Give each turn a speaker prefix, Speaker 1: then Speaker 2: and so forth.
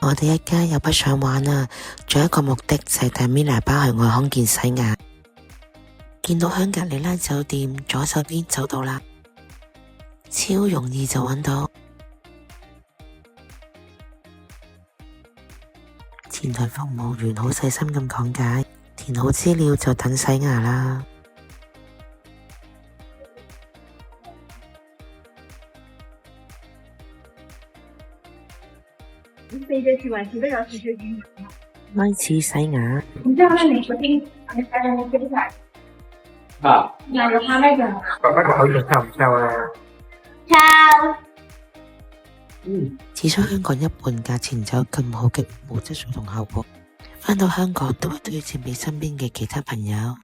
Speaker 1: 我哋一家有北上玩啊，仲有一個目的就係帶 Mila 包去愛康健洗牙。見到響隔離啦酒店左手邊走到啦，超容易就揾到。前台服務員好細心咁講解，填好資料就等洗牙啦。
Speaker 2: 背着去完几个小时就晕了。
Speaker 1: 開始洗牙。
Speaker 2: 你知道那哪个病？你才能接下来？
Speaker 3: 啊，
Speaker 2: 咬着他那个。
Speaker 3: 爸爸個口型臭唔臭啊？
Speaker 2: 臭。
Speaker 1: 只出香港一半價錢就有咁好嘅服務質素同效果，返到香港都會推薦俾身邊嘅其他朋友。